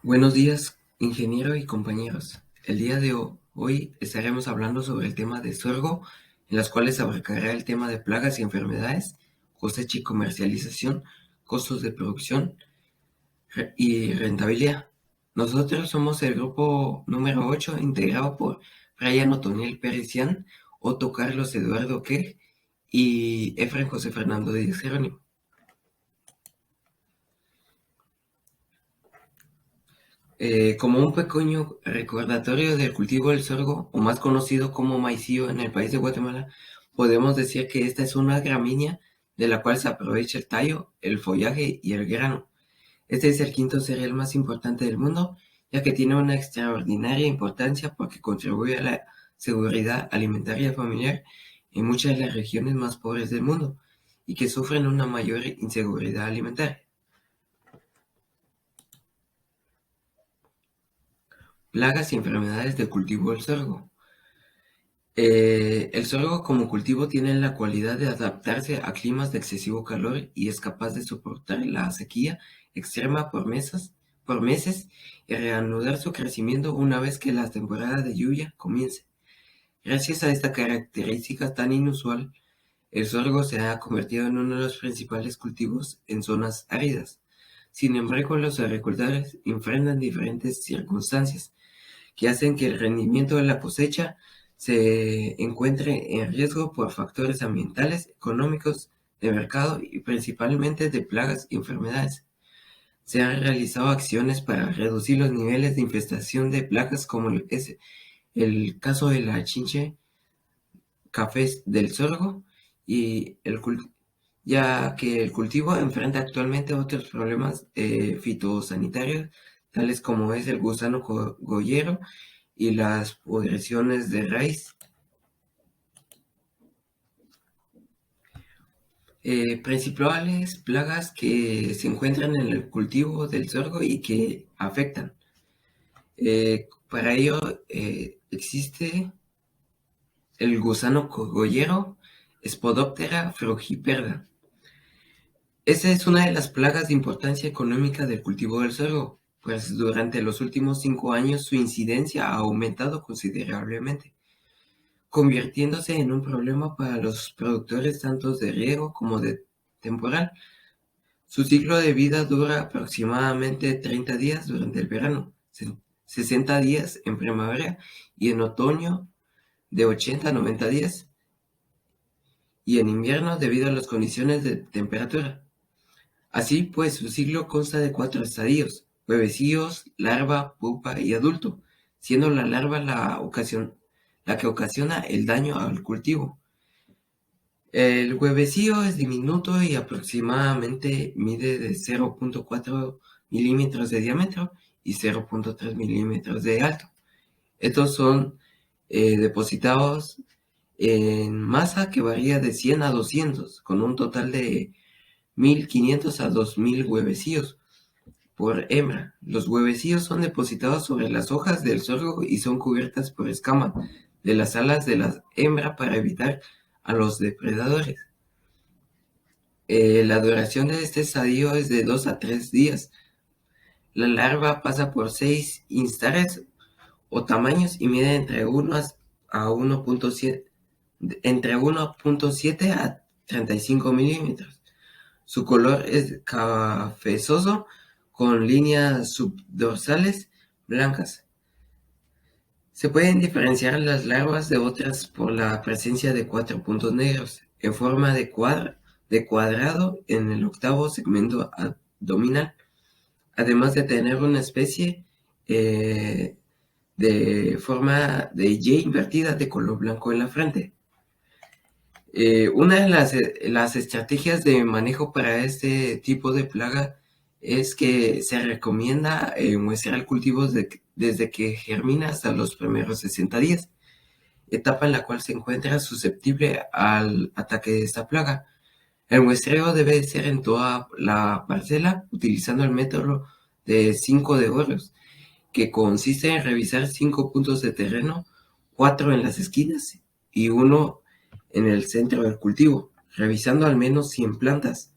Buenos días, ingeniero y compañeros. El día de hoy estaremos hablando sobre el tema de sorgo, en las cuales abarcará el tema de plagas y enfermedades, cosecha y comercialización, costos de producción y rentabilidad. Nosotros somos el grupo número 8, integrado por Brian Otoniel Pericián, Otto Carlos Eduardo Keg y Efraín José Fernando Díaz Jerónimo. Como un pequeño recordatorio del cultivo del sorgo, o más conocido como maicillo en el país de Guatemala, podemos decir que esta es una gramínea de la cual se aprovecha el tallo, el follaje y el grano. Este es el quinto cereal más importante del mundo, ya que tiene una extraordinaria importancia porque contribuye a la seguridad alimentaria familiar en muchas de las regiones más pobres del mundo y que sufren una mayor inseguridad alimentaria. Plagas y enfermedades del cultivo del sorgo. El sorgo como cultivo tiene la cualidad de adaptarse a climas de excesivo calor y es capaz de soportar la sequía extrema por meses y reanudar su crecimiento una vez que la temporada de lluvia comience. Gracias a esta característica tan inusual, el sorgo se ha convertido en uno de los principales cultivos en zonas áridas. Sin embargo, los agricultores enfrentan diferentes circunstancias que hacen que el rendimiento de la cosecha se encuentre en riesgo por factores ambientales, económicos, de mercado y principalmente de plagas y enfermedades. Se han realizado acciones para reducir los niveles de infestación de plagas como es el caso de la chinche café del sorgo y ya que el cultivo enfrenta actualmente otros problemas fitosanitarios, tales como es el gusano goyero y las pudriciones de raíz. Principales plagas que se encuentran en el cultivo del sorgo y que afectan. Para ello existe el gusano cogollero, Spodoptera frugiperda. Esa es una de las plagas de importancia económica del cultivo del sorgo, pues durante los últimos 5 años su incidencia ha aumentado considerablemente, convirtiéndose en un problema para los productores tanto de riego como de temporal. Su ciclo de vida dura aproximadamente 30 días durante el verano, 60 días en primavera y en otoño de 80 a 90 días, y en invierno debido a las condiciones de temperatura. Así pues, su ciclo consta de 4 estadios: huevecillos, larva, pupa y adulto, siendo la larva la que ocasiona el daño al cultivo. El huevecillo es diminuto y aproximadamente mide de 0.4 milímetros de diámetro y 0.3 milímetros de alto. Estos son depositados en masa que varía de 100 a 200, con un total de 1500 a 2000 huevecillos por hembra. Los huevecillos son depositados sobre las hojas del sorgo y son cubiertas por escamas de las alas de la hembra para evitar a los depredadores. La duración de este estadio es de 2 a 3 días. La larva pasa por 6 instares o tamaños y mide entre 1 a 1.7 a 35 milímetros. Su color es cafezoso con líneas subdorsales blancas. Se pueden diferenciar las larvas de otras por la presencia de 4 puntos negros en forma de cuadrado en el octavo segmento abdominal, además de tener una especie de forma de Y invertida de color blanco en la frente. Una de las estrategias de manejo para este tipo de plaga es que se recomienda muestrear cultivos desde que germina hasta los primeros 60 días, etapa en la cual se encuentra susceptible al ataque de esta plaga. El muestreo debe ser en toda la parcela utilizando el método de 5 de hoyos, que consiste en revisar 5 puntos de terreno, 4 en las esquinas y 1 en el centro del cultivo, revisando al menos 100 plantas.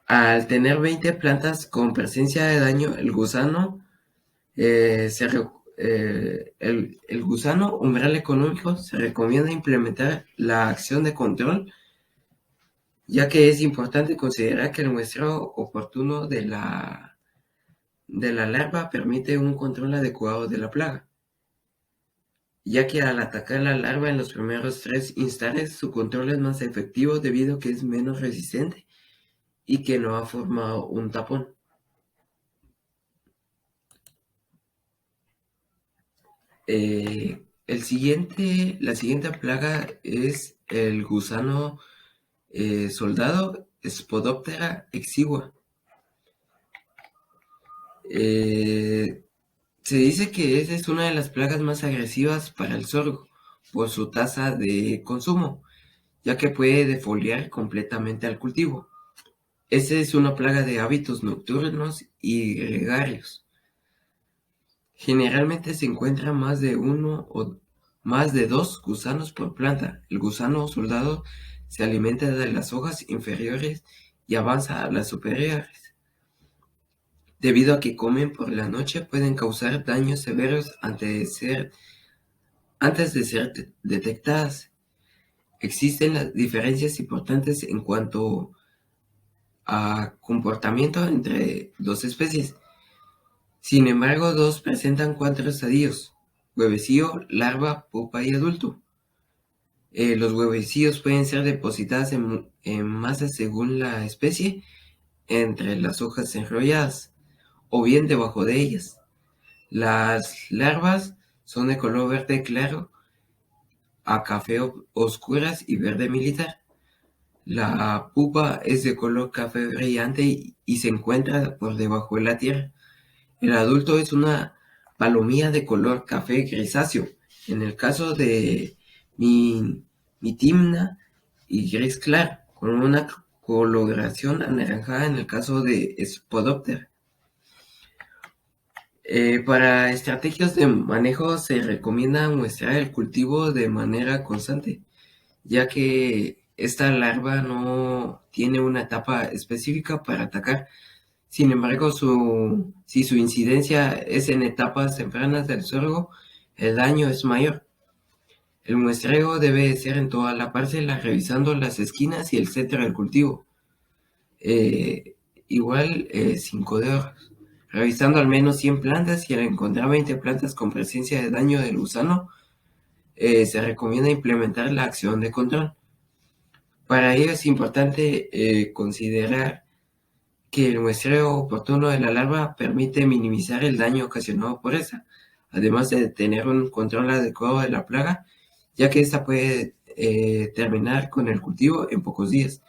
Al tener 20 plantas con presencia de daño, el gusano el gusano umbral económico se recomienda implementar la acción de control, ya que es importante considerar que el muestreo oportuno de la larva permite un control adecuado de la plaga, ya que al atacar la larva en los primeros 3 instares, su control es más efectivo debido a que es menos resistente y que no ha formado un tapón. La siguiente plaga es el gusano soldado Spodoptera exigua. Se dice que esa es una de las plagas más agresivas para el sorgo por su tasa de consumo, ya que puede defoliar completamente al cultivo. Esta es una plaga de hábitos nocturnos y gregarios. Generalmente se encuentra más de uno o más de 2 gusanos por planta. El gusano soldado se alimenta de las hojas inferiores y avanza a las superiores. Debido a que comen por la noche, pueden causar daños severos antes de ser detectadas. Existen las diferencias importantes en cuanto a comportamiento entre dos especies. Sin embargo, dos presentan 4 estadios: huevecillo, larva, pupa y adulto. Los huevecillos pueden ser depositadas en masas según la especie, entre las hojas enrolladas, o bien debajo de ellas. Las larvas son de color verde claro a café oscuras y verde militar. La pupa es de color café brillante y se encuentra por debajo de la tierra. El adulto es una palomilla de color café grisáceo, en el caso de Mitimna, y gris claro, con una coloración anaranjada en el caso de Spodoptera. Para estrategias de manejo se recomienda muestrear el cultivo de manera constante, ya que esta larva no tiene una etapa específica para atacar. Sin embargo, si su incidencia es en etapas tempranas del sorgo, el daño es mayor. El muestreo debe ser en toda la parcela, revisando las esquinas y el centro del cultivo. Igual 5 de horas. Revisando al menos 100 plantas y al encontrar 20 plantas con presencia de daño del gusano, se recomienda implementar la acción de control. Para ello es importante considerar que el muestreo oportuno de la larva permite minimizar el daño ocasionado por esta, además de tener un control adecuado de la plaga, ya que esta puede terminar con el cultivo en pocos días.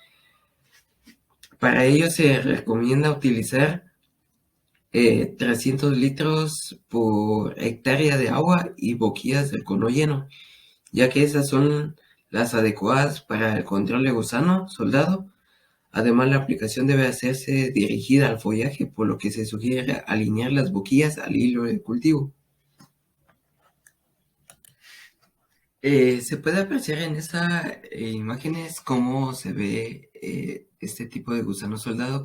Para ello se recomienda utilizar 300 litros por hectárea de agua y boquillas del cono lleno, ya que esas son las adecuadas para el control de gusano soldado. Además, la aplicación debe hacerse dirigida al follaje, por lo que se sugiere alinear las boquillas al hilo de cultivo. Se puede apreciar en estas imágenes cómo se ve este tipo de gusano soldado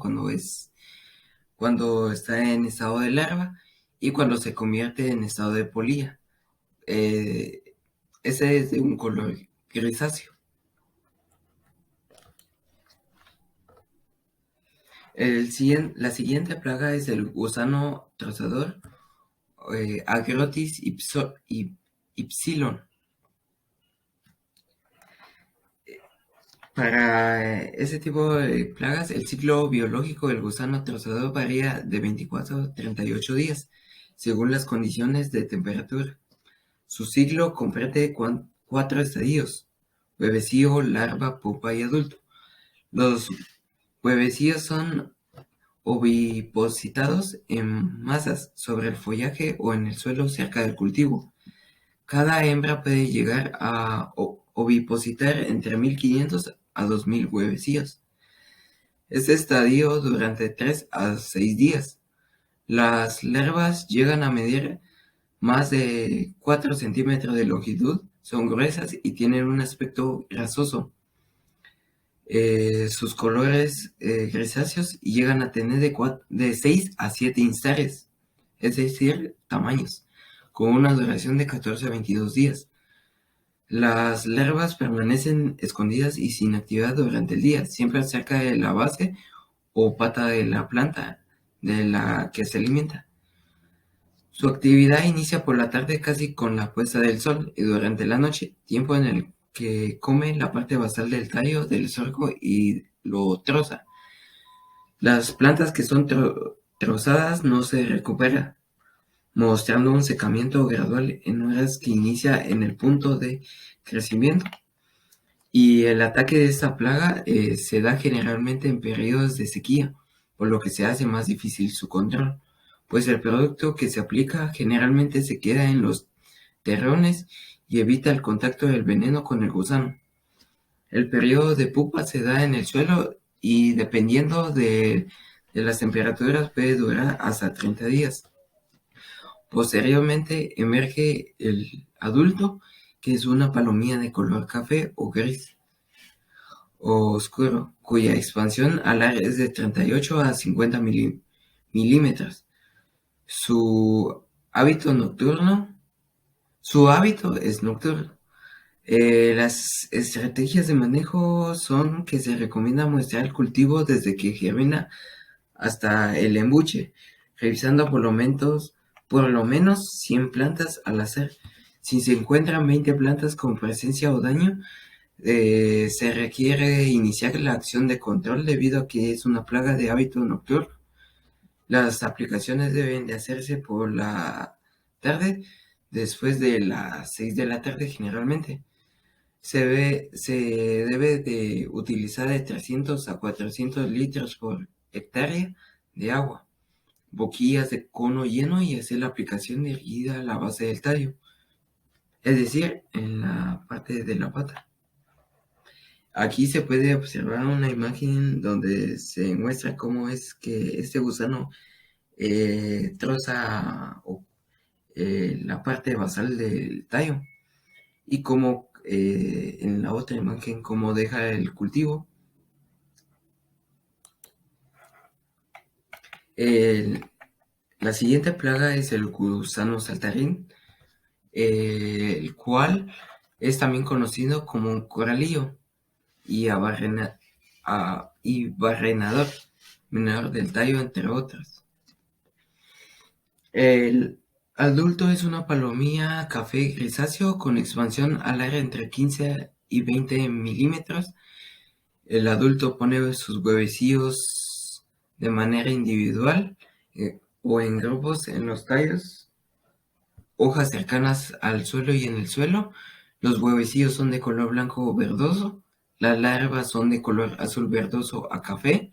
cuando está en estado de larva y cuando se convierte en estado de polilla. Eh, Ese es de un color grisáceo. La siguiente plaga es el gusano trozador, Agrotis ypsilon. Para ese tipo de plagas, el ciclo biológico del gusano trozador varía de 24 a 38 días, según las condiciones de temperatura. Su ciclo comprende 4 estadios: huevecillo, larva, pupa y adulto. Los huevecillos son ovipositados en masas sobre el follaje o en el suelo cerca del cultivo. Cada hembra puede llegar a ovipositar entre 1500 a 2000 huevecillos. Este estadio durante 3 a 6 días. Las larvas llegan a medir más de 4 centímetros de longitud, son gruesas y tienen un aspecto grasoso. sus colores grisáceos y llegan a tener de 6 a 7 instares, es decir, tamaños, con una duración de 14 a 22 días. Las larvas permanecen escondidas y sin actividad durante el día, siempre cerca de la base o pata de la planta de la que se alimenta. Su actividad inicia por la tarde casi con la puesta del sol y durante la noche, tiempo en el que come la parte basal del tallo del sorgo y lo troza. Las plantas que son trozadas no se recuperan, mostrando un secamiento gradual en horas que inicia en el punto de crecimiento. Y el ataque de esta plaga se da generalmente en periodos de sequía, por lo que se hace más difícil su control, pues el producto que se aplica generalmente se queda en los terrones y evita el contacto del veneno con el gusano. El periodo de pupa se da en el suelo y dependiendo de las temperaturas puede durar hasta 30 días. Posteriormente emerge el adulto, que es una palomilla de color café o gris oscuro, cuya expansión alar es de 38 a 50 milímetros. Su hábito nocturno, su hábito es nocturno. Las estrategias de manejo son que se recomienda muestrear el cultivo desde que germina hasta el embuche, revisando por lo menos 100 plantas al azar. Si se encuentran 20 plantas con presencia o daño, se requiere iniciar la acción de control debido a que es una plaga de hábito nocturno. Las aplicaciones deben de hacerse por la tarde, después de las 6 de la tarde generalmente. Se debe de utilizar de 300 a 400 litros por hectárea de agua, boquillas de cono lleno y hacer la aplicación dirigida a la base del tallo, es decir, en la parte de la pata. Aquí se puede observar una imagen donde se muestra cómo es que este gusano troza la parte basal del tallo y cómo en la otra imagen cómo deja el cultivo. La siguiente plaga es el gusano saltarín, el cual es también conocido como un coralillo y barrenador menor del tallo, entre otras. El adulto es una palomilla café grisáceo con expansión alar entre 15 y 20 milímetros. El adulto pone sus huevecillos de manera individual o en grupos en los tallos, hojas cercanas al suelo y en el suelo. Los huevecillos son de color blanco o verdoso. Las larvas son de color azul verdoso a café,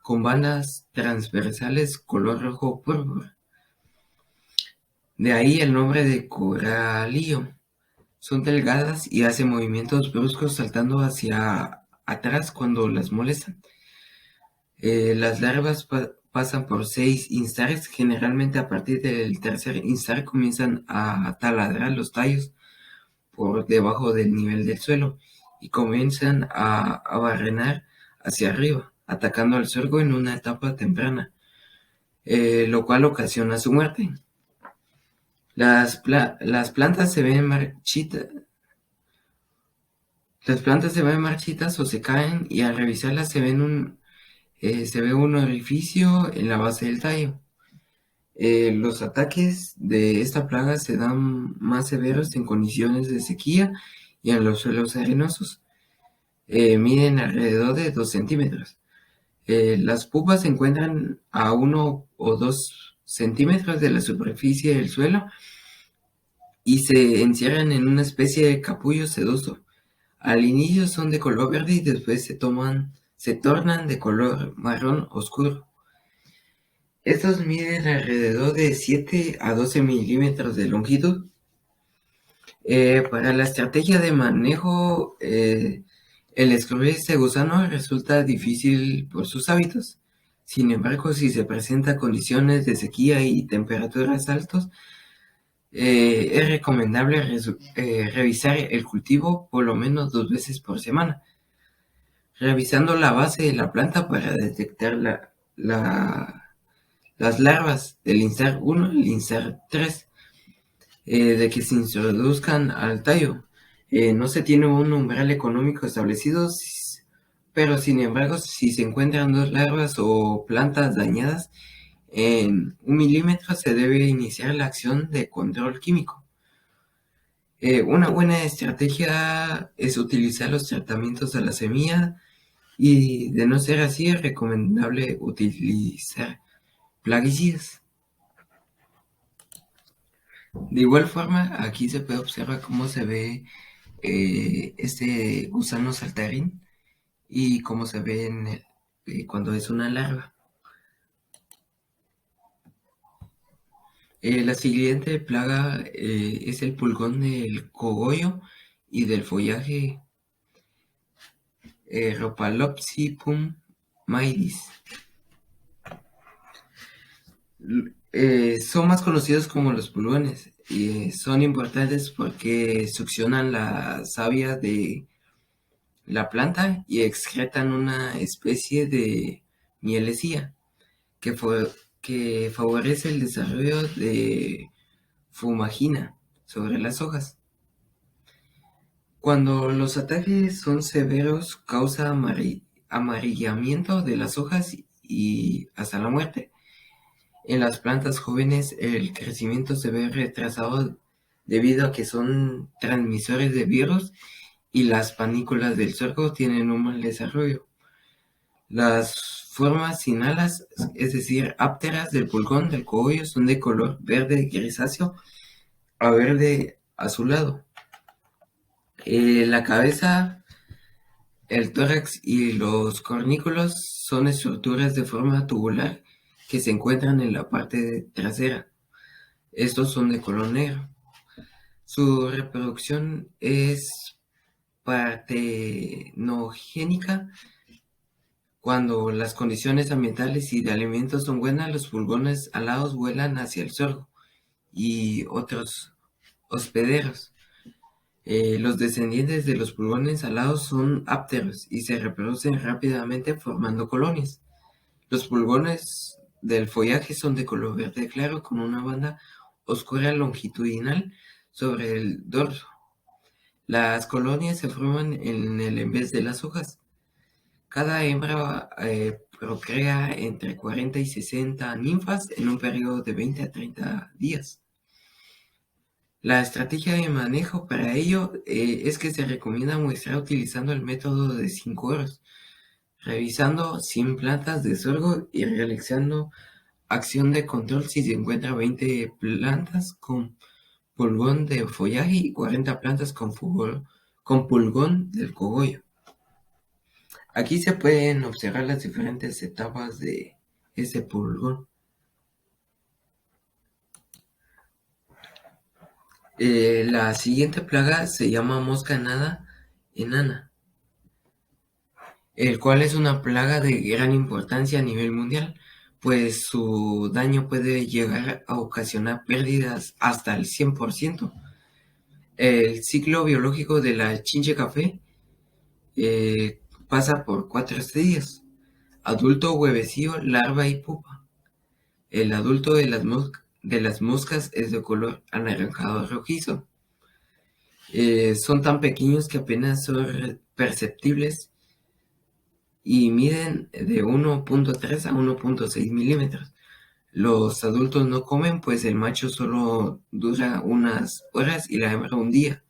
con bandas transversales color rojo púrpura. De ahí el nombre de coralillo. Son delgadas y hacen movimientos bruscos saltando hacia atrás cuando las molestan. Las larvas pasan por 6 instares. Generalmente a partir del tercer instar comienzan a taladrar los tallos por debajo del nivel del suelo y comienzan a barrenar hacia arriba, atacando al sorgo en una etapa temprana, lo cual ocasiona su muerte. Las plantas se ven marchitas. Las plantas se ven marchitas o se caen y al revisarlas se ve un orificio en la base del tallo. Los ataques de esta plaga se dan más severos en condiciones de sequía y en los suelos arenosos. Miden alrededor de 2 centímetros. Las pupas se encuentran a 1 o 2 centímetros de la superficie del suelo y se encierran en una especie de capullo sedoso. Al inicio son de color verde y después se tornan de color marrón oscuro. Estos miden alrededor de 7 a 12 milímetros de longitud. Para la estrategia de manejo, el excluir este gusano resulta difícil por sus hábitos. Sin embargo, si se presentan condiciones de sequía y temperaturas altas, es recomendable revisar el cultivo por lo menos 2 veces por semana revisando la base de la planta para detectar las larvas del instar 1 al instar 3 de que se introduzcan al tallo. No se tiene un umbral económico establecido, pero sin embargo, si se encuentran dos larvas o plantas dañadas en 1 milímetro, se debe iniciar la acción de control químico. Una buena estrategia es utilizar los tratamientos a la semilla y, de no ser así, es recomendable utilizar plaguicidas. De igual forma, aquí se puede observar cómo se ve este gusano saltarín y cómo se ve cuando es una larva. La siguiente plaga es el pulgón del cogollo y del follaje Rhopalopsicum maidis. Son más conocidos como los pulgones y son importantes porque succionan la savia de la planta y excretan una especie de mielecía que, que favorece el desarrollo de fumagina sobre las hojas. Cuando los ataques son severos, causa amarillamiento de las hojas y hasta la muerte. En las plantas jóvenes el crecimiento se ve retrasado debido a que son transmisores de virus y las panículas del sorgo tienen un mal desarrollo. Las formas sin alas, es decir, ápteras del pulgón del cogollo, son de color verde grisáceo a verde azulado. La cabeza, el tórax y los cornículos son estructuras de forma tubular que se encuentran en la parte trasera. Estos son de color negro. Su reproducción es partenogénica. Cuando las condiciones ambientales y de alimentos son buenas, los pulgones alados vuelan hacia el sorgo y otros hospederos. Los descendientes de los pulgones alados son ápteros y se reproducen rápidamente formando colonias. Los pulgones del follaje son de color verde claro con una banda oscura longitudinal sobre el dorso. Las colonias se forman en el en vez de las hojas. Cada hembra procrea entre 40 y 60 ninfas en un periodo de 20 a 30 días. La estrategia de manejo para ello es que se recomienda muestrar utilizando el método de 5 horas, revisando 100 plantas de sorgo y realizando acción de control si se encuentra 20 plantas con pulgón de follaje y 40 plantas con pulgón del cogollo. Aquí se pueden observar las diferentes etapas de ese pulgón. La siguiente plaga se llama mosca enana, el cual es una plaga de gran importancia a nivel mundial, pues su daño puede llegar a ocasionar pérdidas hasta el 100%. El ciclo biológico de la chinche café pasa por 4 estadios: adulto, huevecillo, larva y pupa. El adulto de las moscas es de color anaranjado rojizo. Son tan pequeños que apenas son perceptibles y miden de 1.3 a 1.6 milímetros. Los adultos no comen, pues el macho solo dura unas horas y la hembra un día.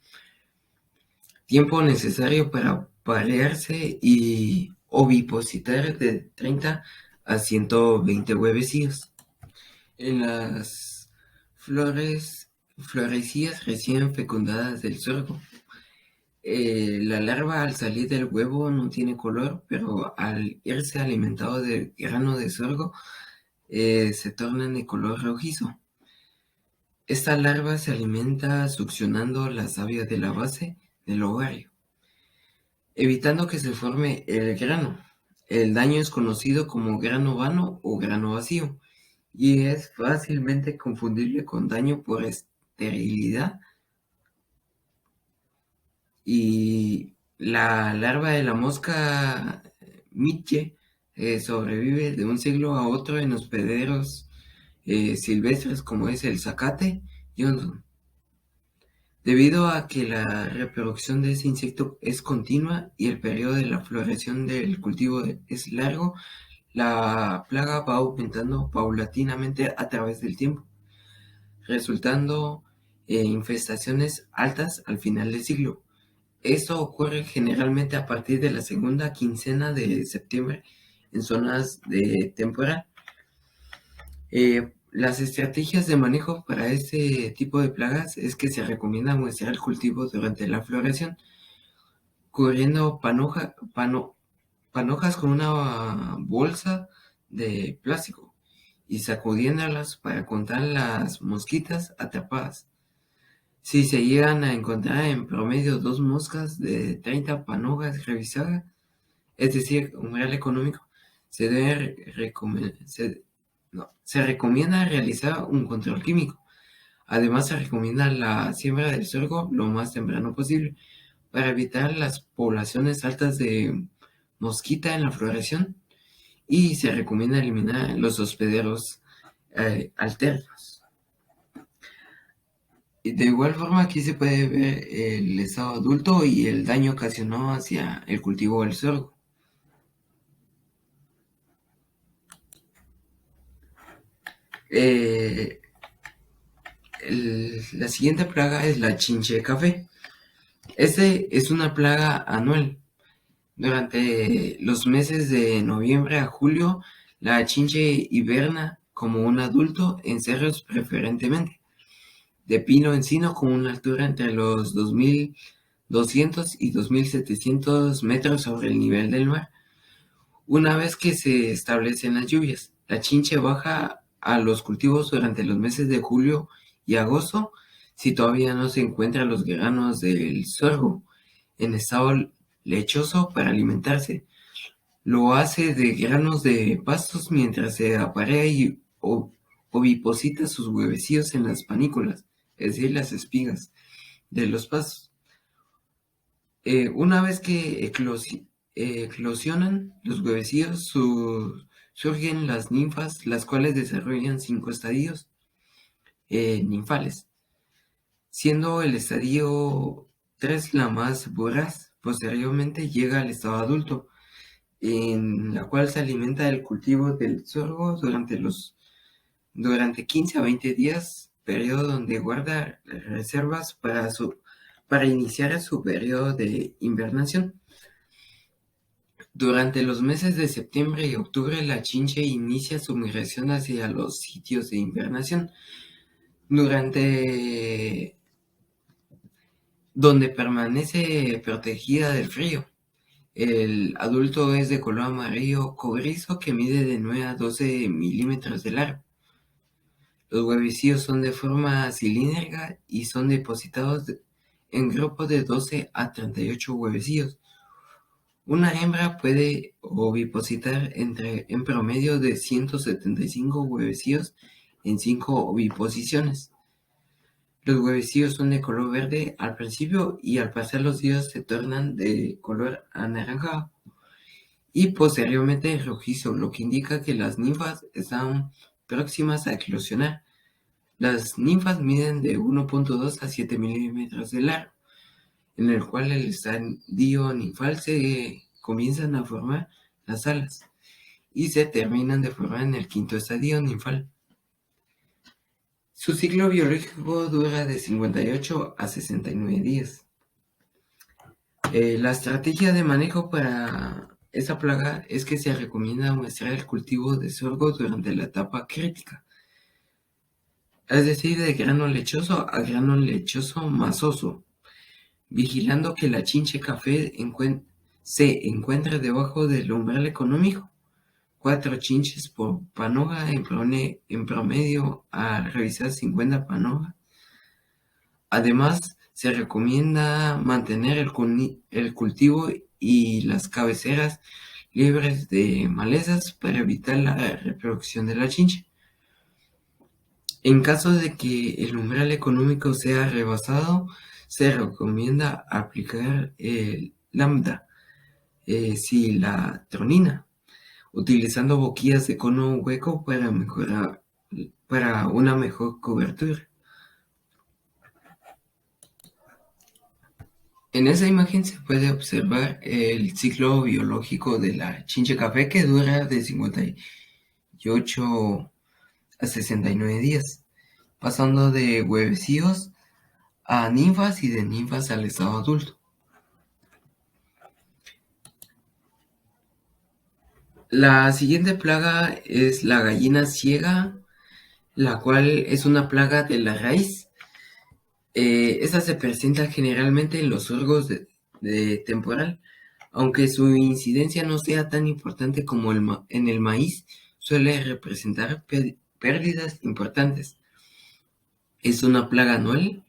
Tiempo necesario para parearse y ovipositar de 30 a 120 huevecillos. En las florecillas recién fecundadas del sorgo, la larva al salir del huevo no tiene color, pero al irse alimentado del grano de sorgo se tornan de color rojizo. Esta larva se alimenta succionando la savia de la base del ovario, evitando que se forme el grano. El daño es conocido como grano vano o grano vacío y es fácilmente confundible con daño por esterilidad y La larva de la mosca miche sobrevive de un siglo a otro en hospederos silvestres como es el zacate Johnson. Debido a que la reproducción de ese insecto es continua y el periodo de la floración del cultivo es largo, la plaga va aumentando paulatinamente a través del tiempo, resultando en infestaciones altas al final del siglo. Esto ocurre generalmente a partir de la segunda quincena de septiembre en zonas de temporal. Las estrategias de manejo para este tipo de plagas es que se recomienda muestrear el cultivo durante la floración, cubriendo panojas con una bolsa de plástico y sacudiéndolas para contar las mosquitas atrapadas. Si se llegan a encontrar en promedio dos moscas de 30 panojas revisadas, es decir, umbral económico, se debe se recomienda realizar un control químico. Además, se recomienda la siembra del sorgo lo más temprano posible para evitar las poblaciones altas de mosquita en la floración y se recomienda eliminar los hospederos alternos. De igual forma, aquí se puede ver el estado adulto y el daño ocasionado hacia el cultivo del sorgo. Eh, la siguiente plaga es la chinche de café. Este es una plaga anual. Durante los meses de noviembre a julio, la chinche hiberna como un adulto en cerros preferentemente, de pino encino con una altura entre los 2.200 y 2.700 metros sobre el nivel del mar. Una vez que se establecen las lluvias, la chinche baja a los cultivos durante los meses de julio y agosto si todavía no se encuentran los granos del sorgo en estado lechoso para alimentarse. Lo hace de granos de pastos mientras se aparea y oviposita sus huevecillos en las panículas, es decir, las espigas de los pastos. Una vez que eclosionan los huevecillos, surgen las ninfas, las cuales desarrollan 5 estadios ninfales, siendo el estadio 3 la más voraz. Posteriormente llega al estado adulto, en la cual se alimenta del cultivo del sorgo durante 15 a 20 días, periodo donde guarda reservas para iniciar su periodo de invernación. Durante los meses de septiembre y octubre, la chinche inicia su migración hacia los sitios de invernación, donde permanece protegida del frío. El adulto es de color amarillo cobrizo que mide de 9 a 12 milímetros de largo. Los huevecillos son de forma cilíndrica y son depositados en grupos de 12 a 38 huevecillos. Una hembra puede ovipositar en promedio de 175 huevecillos en 5 oviposiciones. Los huevecillos son de color verde al principio y al pasar los días se tornan de color anaranjado y posteriormente rojizo, lo que indica que las ninfas están próximas a eclosionar. Las ninfas miden de 1.2 a 7 milímetros de largo, en el cual el estadio ninfal se comienzan a formar las alas y se terminan de formar en el quinto estadio ninfal. Su ciclo biológico dura de 58 a 69 días. La estrategia de manejo para esta plaga es que se recomienda muestrear el cultivo de sorgo durante la etapa crítica, es decir, de grano lechoso a grano lechoso masoso, vigilando que la chinche café se encuentre debajo del umbral económico, 4 chinches por panoja en promedio a revisar 50 panojas. Además, se recomienda mantener el cultivo y las cabeceras libres de malezas para evitar la reproducción de la chinche. En caso de que el umbral económico sea rebasado, se recomienda aplicar lambda cilatronina, utilizando boquillas de cono hueco para una mejor cobertura. En esa imagen se puede observar el ciclo biológico de la chinche café, que dura de 58 a 69 días, pasando de huevecillos a ninfas y de ninfas al estado adulto. La siguiente plaga es la gallina ciega, la cual es una plaga de la raíz. Esta se presenta generalmente en los sorgos de temporal, aunque su incidencia no sea tan importante como en el maíz, suele representar pérdidas importantes. Es una plaga anual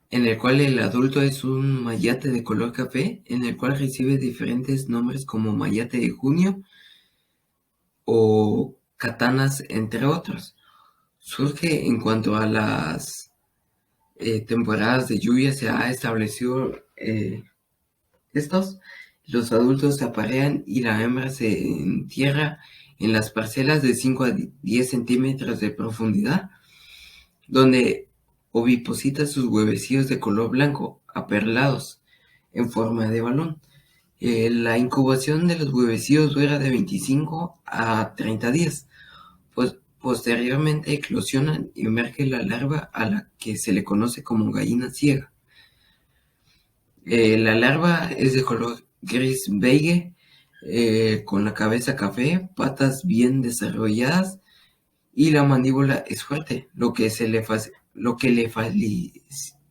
en el cual el adulto es un mayate de color café, en el cual recibe diferentes nombres como mayate de junio o katanas, entre otros. Surge en cuanto a las temporadas de lluvia. Se ha establecido los adultos se aparean y la hembra se entierra en las parcelas de 5 a 10 centímetros de profundidad, donde oviposita sus huevecillos de color blanco, aperlados, en forma de balón. La incubación de los huevecillos dura de 25 a 30 días. Pues, posteriormente eclosionan y emerge la larva, a la que se le conoce como gallina ciega. La larva es de color gris beige, con la cabeza café, patas bien desarrolladas y la mandíbula es fuerte, lo que le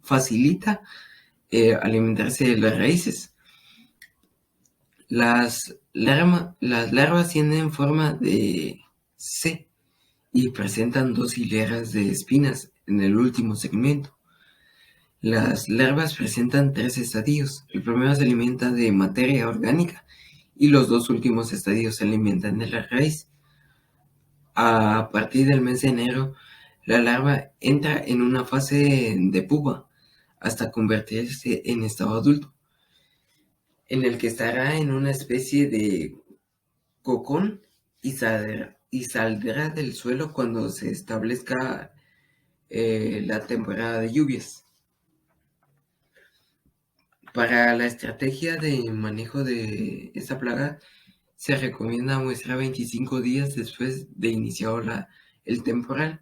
facilita alimentarse de las raíces. Las larvas tienen forma de C y presentan 2 hileras de espinas en el último segmento. Las larvas presentan 3 estadios. El primero se alimenta de materia orgánica y los 2 últimos estadios se alimentan de la raíz. A partir del mes de enero, la larva entra en una fase de pupa hasta convertirse en estado adulto, en el que estará en una especie de cocón y saldrá del suelo cuando se establezca la temporada de lluvias. Para la estrategia de manejo de esta plaga, se recomienda muestrear 25 días después de iniciado el temporal,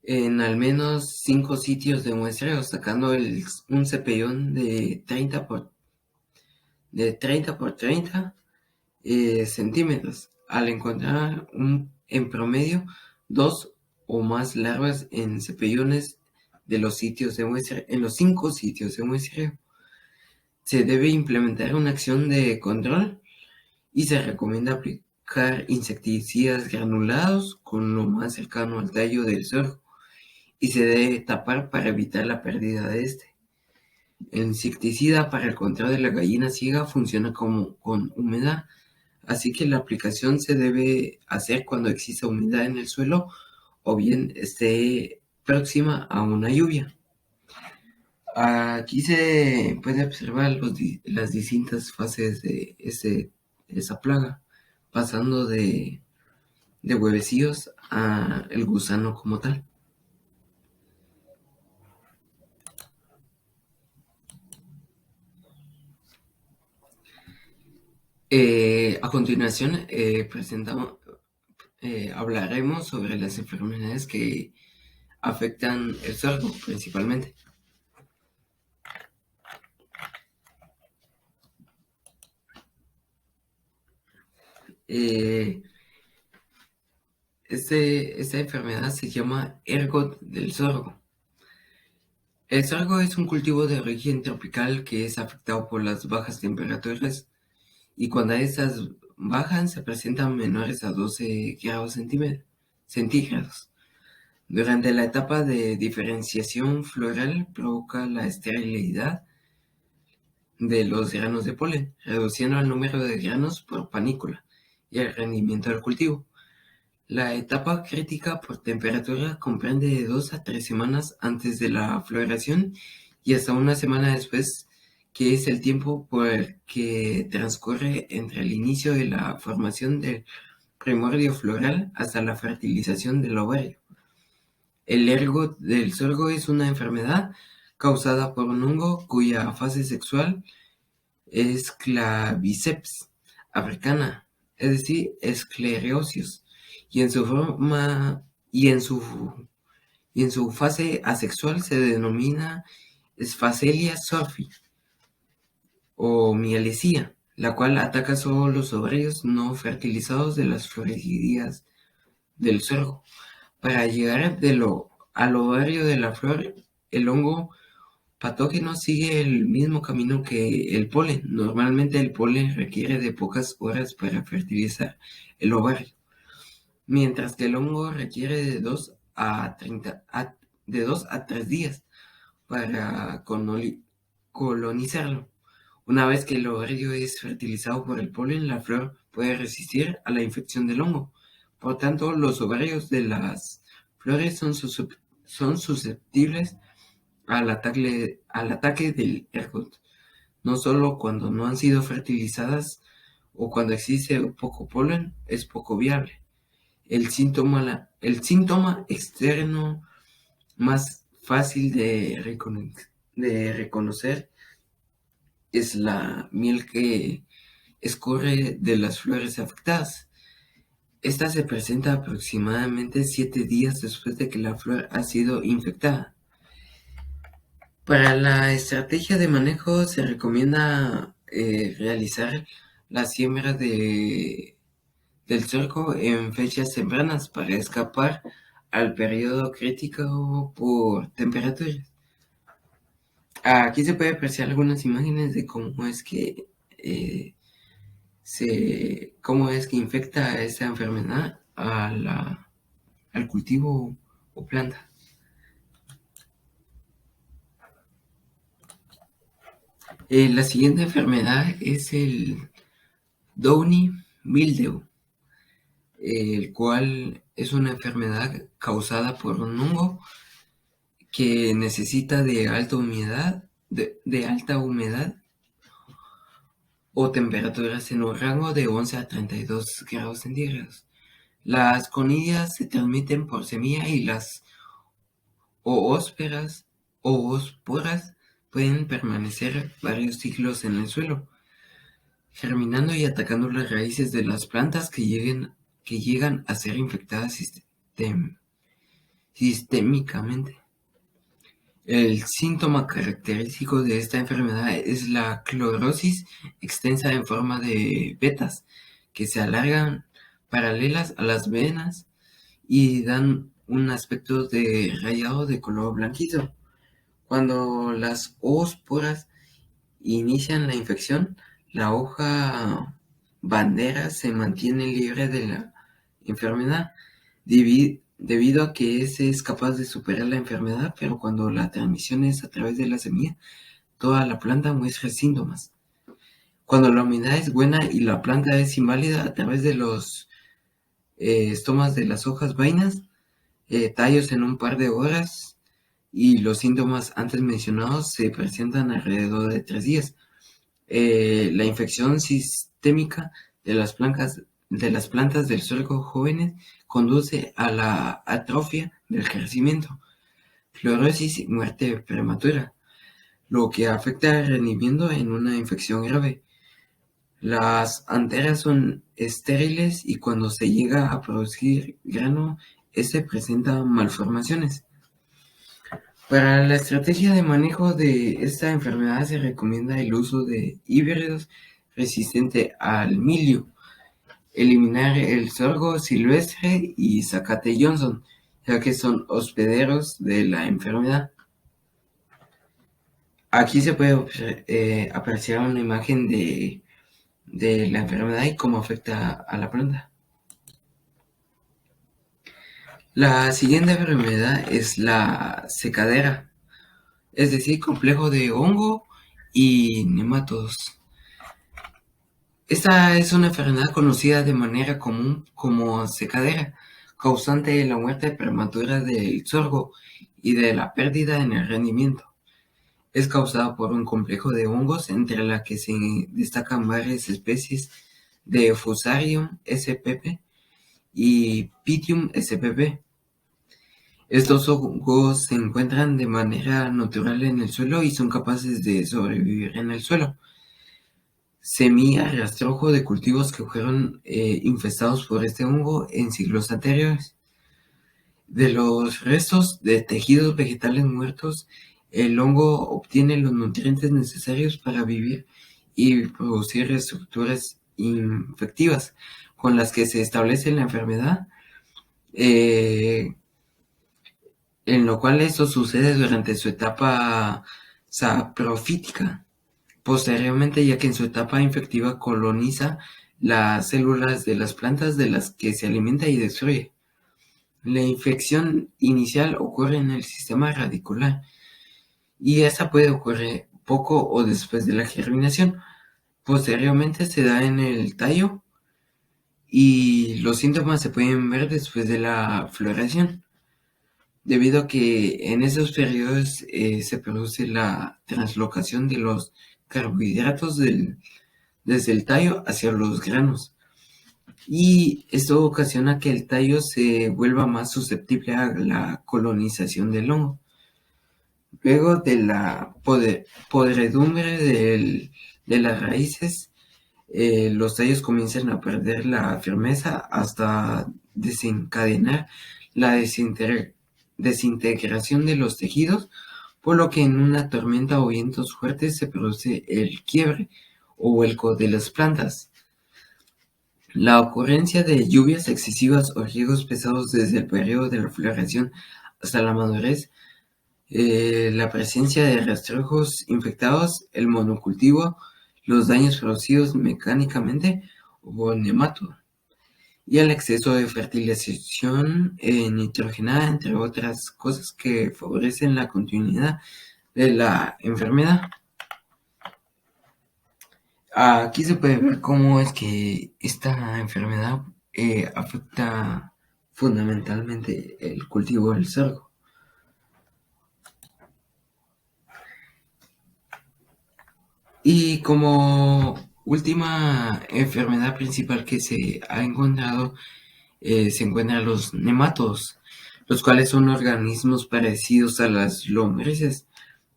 en al menos 5 sitios de muestreo, sacando un cepellón de 30 por 30 centímetros. Al encontrar en promedio 2 o más larvas en cepellones de los sitios de muestreo, en los 5 sitios de muestreo, se debe implementar una acción de control y se recomienda aplicar insecticidas granulados con lo más cercano al tallo del sorgo, y se debe tapar para evitar la pérdida de este. El insecticida para el control de la gallina ciega funciona con humedad, así que la aplicación se debe hacer cuando exista humedad en el suelo o bien esté próxima a una lluvia. Aquí se puede observar las distintas fases de esa plaga, pasando de huevecillos a el gusano como tal. A continuación, hablaremos sobre las enfermedades que afectan el sorgo principalmente. Esta enfermedad se llama ergot del sorgo. El sorgo es un cultivo de origen tropical que es afectado por las bajas temperaturas, y cuando estas bajan se presentan menores a 12 grados centígrados. Durante la etapa de diferenciación floral provoca la esterilidad de los granos de polen, reduciendo el número de granos por panícula y el rendimiento del cultivo. La etapa crítica por temperatura comprende de 2 a 3 semanas antes de la floración y hasta una semana después, que es el tiempo por el que transcurre entre el inicio de la formación del primordio floral hasta la fertilización del ovario. El ergo del sorgo es una enfermedad causada por un hongo cuya fase sexual es claviceps africana, es decir, esclerosis, y en su forma y en su fase asexual se denomina Sphacelia sorfi o mielesía, la cual ataca solo los ovarios no fertilizados de las floridías del sorgo. Para llegar al ovario de la flor, el hongo patógeno sigue el mismo camino que el polen. Normalmente el polen requiere de pocas horas para fertilizar el ovario, mientras que el hongo requiere de 2 a 3 días para colonizarlo. Una vez que el ovario es fertilizado por el polen, la flor puede resistir a la infección del hongo. Por tanto, los ovarios de las flores son susceptibles al ataque del ergot, no solo cuando no han sido fertilizadas o cuando existe poco polen, es poco viable. El síntoma externo más fácil de reconocer es la miel que escurre de las flores afectadas. Esta se presenta aproximadamente 7 días después de que la flor ha sido infectada. Para la estrategia de manejo se recomienda realizar la siembra del sorgo en fechas tempranas para escapar al periodo crítico por temperaturas. Aquí se puede apreciar algunas imágenes de cómo es que infecta esta enfermedad al cultivo o planta. La siguiente enfermedad es el Downy Mildew, el cual es una enfermedad causada por un hongo que necesita de alta humedad o temperaturas en un rango de 11 a 32 grados centígrados. Las conidias se transmiten por semilla y las oosporas pueden permanecer varios siglos en el suelo, germinando y atacando las raíces de las plantas que llegan a ser infectadas sistémicamente. El síntoma característico de esta enfermedad es la clorosis extensa en forma de vetas que se alargan paralelas a las venas y dan un aspecto de rayado de color blanquizo. Cuando las oosporas inician la infección, la hoja bandera se mantiene libre de la enfermedad debido a que es capaz de superar la enfermedad, pero cuando la transmisión es a través de la semilla, toda la planta muestra síntomas. Cuando la humedad es buena y la planta es inválida, a través de los estomas de las hojas vainas, tallos en un par de horas, y los síntomas antes mencionados se presentan alrededor de 3 días. La infección sistémica de las plantas del sorgo jóvenes conduce a la atrofia del crecimiento, clorosis y muerte prematura, lo que afecta el rendimiento en una infección grave. Las anteras son estériles y cuando se llega a producir grano, este presenta malformaciones. Para la estrategia de manejo de esta enfermedad se recomienda el uso de híbridos resistentes al milio, eliminar el sorgo silvestre y zacate Johnson, ya que son hospederos de la enfermedad. Aquí se puede apreciar una imagen de la enfermedad y cómo afecta a la planta. La siguiente enfermedad es la secadera, es decir, complejo de hongo y nematodos. Esta es una enfermedad conocida de manera común como secadera, causante de la muerte prematura del sorgo y de la pérdida en el rendimiento. Es causada por un complejo de hongos entre la que se destacan varias especies de Fusarium spp y Pythium spp. Estos hongos se encuentran de manera natural en el suelo y son capaces de sobrevivir en el suelo. Semilla rastrojo de cultivos que fueron infestados por este hongo en siglos anteriores. De los restos de tejidos vegetales muertos, el hongo obtiene los nutrientes necesarios para vivir y producir estructuras infectivas con las que se establece la enfermedad, en lo cual esto sucede durante su etapa saprofítica. Posteriormente, ya que en su etapa infectiva coloniza las células de las plantas de las que se alimenta y destruye. La infección inicial ocurre en el sistema radicular y esta puede ocurrir poco o después de la germinación. Posteriormente se da en el tallo y los síntomas se pueden ver después de la floración, debido a que en esos periodos se produce la translocación de los carbohidratos desde el tallo hacia los granos. Y esto ocasiona que el tallo se vuelva más susceptible a la colonización del hongo. Luego de la podredumbre de las raíces, los tallos comienzan a perder la firmeza hasta desencadenar la desintegración de los tejidos, por lo que en una tormenta o vientos fuertes se produce el quiebre o vuelco de las plantas. La ocurrencia de lluvias excesivas o riegos pesados desde el periodo de la floración hasta la madurez, la presencia de rastrojos infectados, el monocultivo, los daños producidos mecánicamente o nematodo, y el exceso de fertilización nitrogenada, entre otras cosas que favorecen la continuidad de la enfermedad. Aquí se puede ver cómo es que esta enfermedad afecta fundamentalmente el cultivo del sorgo. Y como última enfermedad principal que se ha encontrado, se encuentran los nematodos, los cuales son organismos parecidos a las lombrices,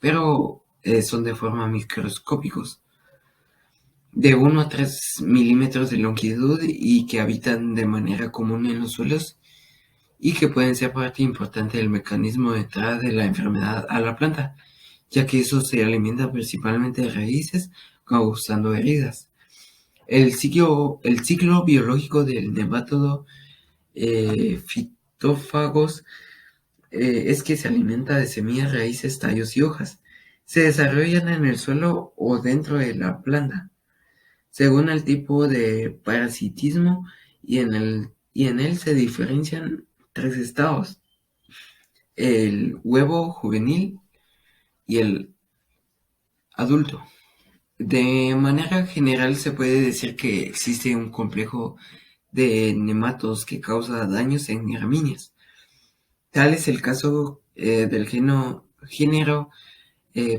pero son de forma microscópicos, de 1 a 3 milímetros de longitud y que habitan de manera común en los suelos y que pueden ser parte importante del mecanismo detrás de la enfermedad a la planta, ya que eso se alimenta principalmente de raíces, causando heridas. El ciclo biológico del nemátodo fitófagos es que se alimenta de semillas, raíces, tallos y hojas. Se desarrollan en el suelo o dentro de la planta, según el tipo de parasitismo, y en él se diferencian 3 estados: el huevo juvenil y el adulto. De manera general se puede decir que existe un complejo de nematodos que causa daños en gramíneas. Tal es el caso del género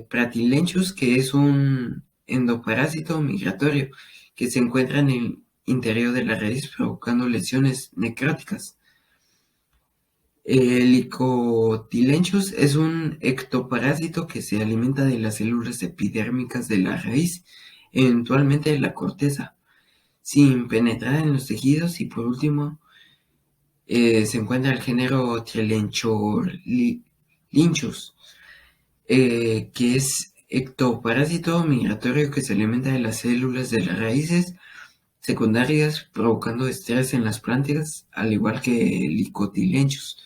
Pratylenchus, que es un endoparásito migratorio que se encuentra en el interior de la raíz provocando lesiones necróticas. El Lycophyllus es un ectoparásito que se alimenta de las células epidérmicas de la raíz, eventualmente de la corteza, sin penetrar en los tejidos. Y por último, se encuentra el género Trilenchorhynchus, que es ectoparásito migratorio que se alimenta de las células de las raíces secundarias, provocando estrés en las plantas, al igual que Lycophyllus.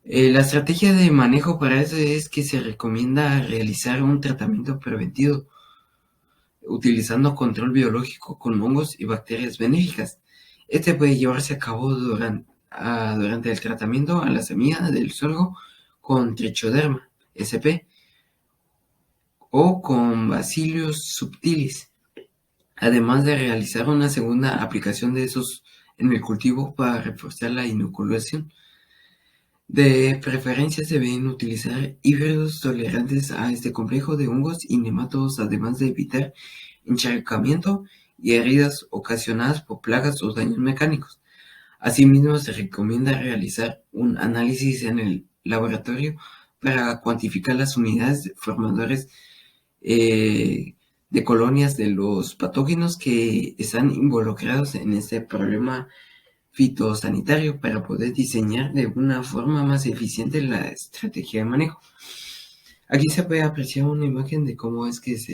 La estrategia de manejo para eso es que se recomienda realizar un tratamiento preventivo utilizando control biológico con hongos y bacterias benéficas. Este puede llevarse a cabo durante el tratamiento a la semilla del sorgo con Trichoderma sp o con Bacillus subtilis, además de realizar una segunda aplicación de esos en el cultivo para reforzar la inoculación. De preferencia se deben utilizar híbridos tolerantes a este complejo de hongos y nematodos, además de evitar encharcamiento y heridas ocasionadas por plagas o daños mecánicos. Asimismo, se recomienda realizar un análisis en el laboratorio para cuantificar las unidades formadores de colonias de los patógenos que están involucrados en este problema fitosanitario para poder diseñar de una forma más eficiente la estrategia de manejo. Aquí se puede apreciar una imagen de cómo es que es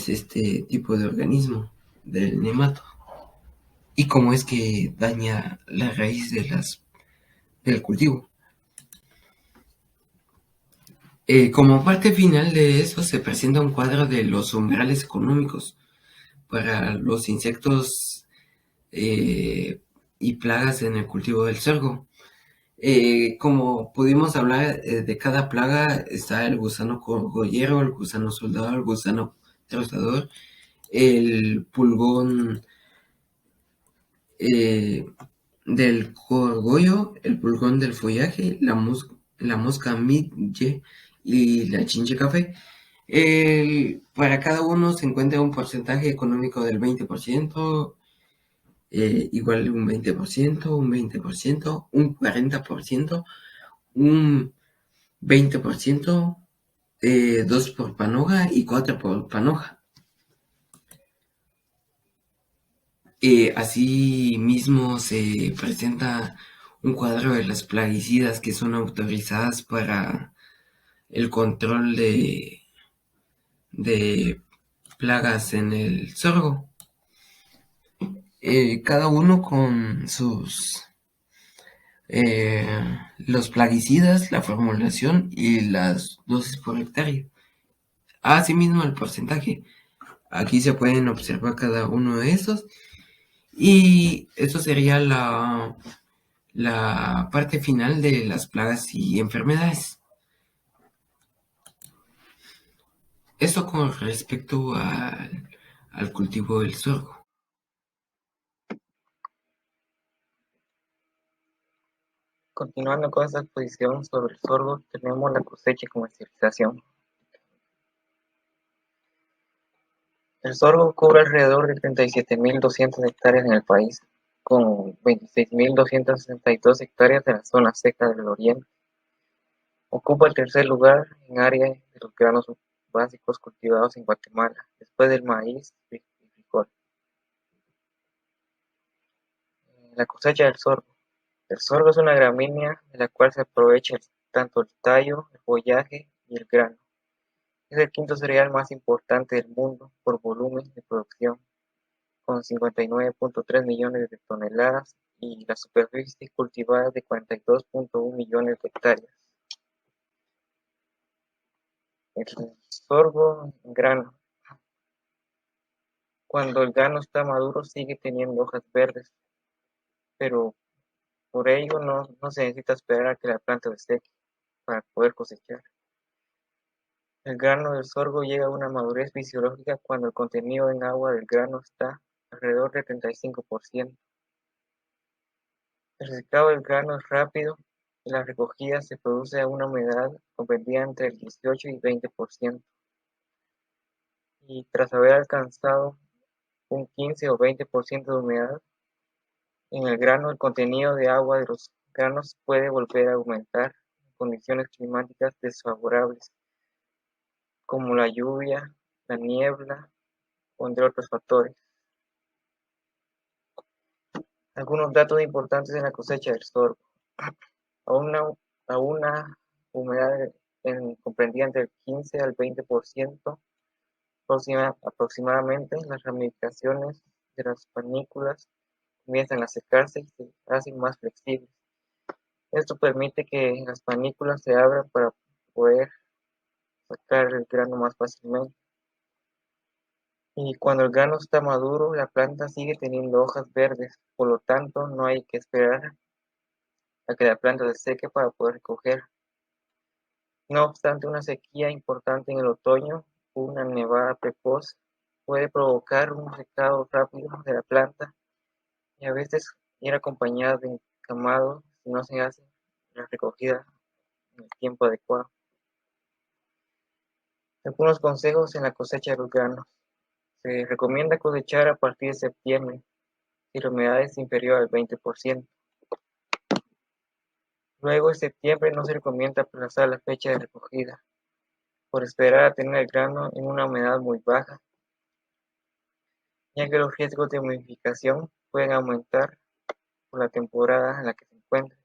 este tipo de organismo del nemato y cómo es que daña la raíz del cultivo. Como parte final de eso se presenta un cuadro de los umbrales económicos para los insectos y plagas en el cultivo del sorgo. Como pudimos hablar de cada plaga, está el gusano cogollero, el gusano soldado, el gusano trozador, el pulgón eh, del cogollo, el pulgón del follaje, la mosca midge y la chinche café. Para cada uno se encuentra un porcentaje económico del 20%, igual un 20%, un 20%, un 40%, un 20%, 2 por panoja y 4 por panoja. Asimismo se presenta un cuadro de las plaguicidas que son autorizadas para el control de plagas en el sorgo. Cada uno con los plaguicidas, la formulación y las dosis por hectárea. Asimismo el porcentaje. Aquí se pueden observar cada uno de estos. Y eso sería la parte final de las plagas y enfermedades. Esto con respecto al cultivo del sorgo. Continuando con esta exposición sobre el sorgo, tenemos la cosecha y comercialización. El sorgo cubre alrededor de 37.200 hectáreas en el país, con 26.262 hectáreas de la zona seca del oriente. Ocupa el tercer lugar en área de los granos básicos cultivados en Guatemala, después del maíz y frijol. La cosecha del sorgo. El sorgo es una gramínea de la cual se aprovecha tanto el tallo, el follaje y el grano. Es el quinto cereal más importante del mundo por volumen de producción, con 59.3 millones de toneladas y la superficie cultivada de 42.1 millones de hectáreas. El sorgo en grano. Cuando el grano está maduro sigue teniendo hojas verdes, pero por ello no se necesita esperar a que la planta se seque para poder cosechar. El grano del sorgo llega a una madurez fisiológica cuando el contenido en agua del grano está alrededor del 35%. El secado del grano es rápido y la recogida se produce a una humedad comprendida entre el 18 y 20%. Y tras haber alcanzado un 15 o 20% de humedad en el grano, el contenido de agua de los granos puede volver a aumentar en condiciones climáticas desfavorables, como la lluvia, la niebla o entre otros factores. Algunos datos importantes en la cosecha del sorgo. A una humedad comprendida entre el 15 al 20% aproximadamente, las ramificaciones de las panículas comienzan a secarse y se hacen más flexibles. Esto permite que las panículas se abran para poder sacar el grano más fácilmente. Y cuando el grano está maduro, la planta sigue teniendo hojas verdes, por lo tanto no hay que esperar a que la planta se seque para poder recoger. No obstante, una sequía importante en el otoño o una nevada precoz puede provocar un secado rápido de la planta y a veces ir acompañada de encamados si no se hace la recogida en el tiempo adecuado. Algunos consejos en la cosecha de los granos. Se recomienda cosechar a partir de septiembre si la humedad es inferior al 20%. Luego de septiembre no se recomienda aplazar la fecha de recogida por esperar a tener el grano en una humedad muy baja, ya que los riesgos de humidificación pueden aumentar por la temporada en la que se encuentre,